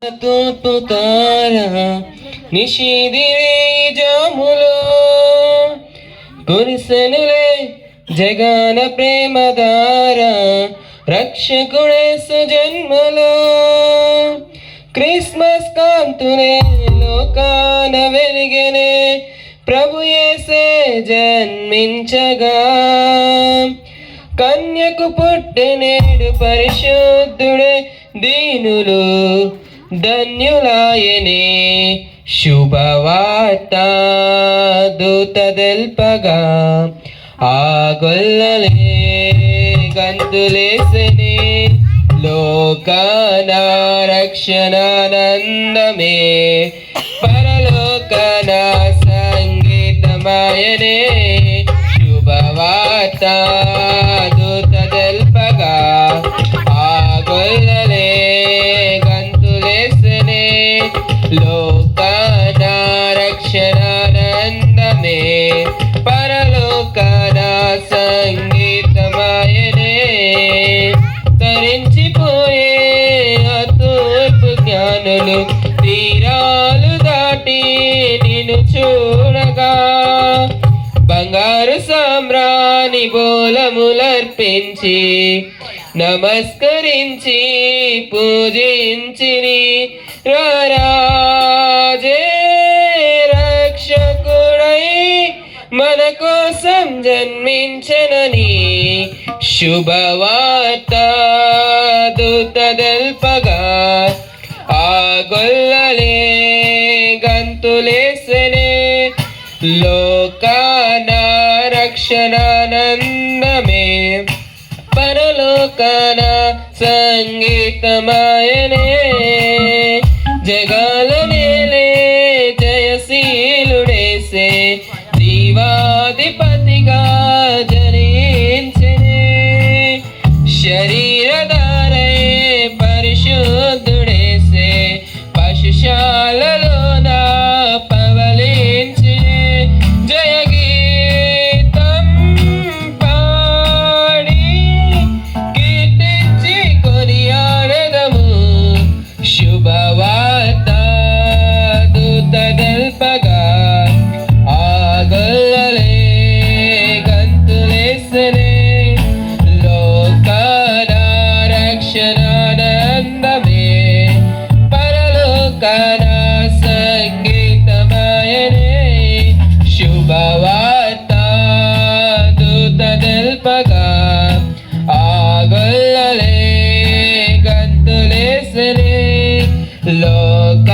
తూర్పు తార నిషిదిరే జాములో కురిసెనులే జగన ప్రేమధార రక్షకుడేసు జన్మలో క్రిస్మస్ కాంతులే లోకాన వెలిగెనే ప్రభు యేసే జన్మించగా కన్యకు పుట్టెనేడు పరిశుద్ధుడే దీనులు ధన్యులాయనే శుభవార్త దూత తెల్పగా ఆ గొల్లలే గంతులేసెనే లోకాన రక్షణానందమే పరలోకన సంగీతమాయనే శుభవార్త దూత తెల్పగా ఆ గొల్లలే గంతులేసెనే లోకాన రక్షణానందమే పరలోకన సంగీతమాయనే తరించిపోయే తూర్పు జ్ఞానులు తీరాలు దాటి నిన్ను చూడగా బంగారు సామ్రాణి బోలములర్పించి నమస్కరించి పూజించిని రారాజే రక్షకుడై మన కోసం జన్మించనని శుభవార్త దూత తెల్పగా ఆ గొల్లలే గంతులేసెనే లోకాన రక్షణానందమే పరలోకాన సంగీతమాయనే జగాల నేలే జయశీలుడేసే జీవాధిపతిగా జనించెనే శరీరధారే పరిశుద్ధుడేసే పశుశాలలోన పవలించెనే జయగీతం పాడి కీర్తించి కొనియాడెదము శుభవార్త దూత తెల్పగా ఆ గొల్లలే గంతులేసెనే లోకాన రక్షణానందమే పరలోకాన సంగీతమాయనే శుభవార్త దూత తెల్పగా ఆ గొల్లలే గంతులేసెనే లోక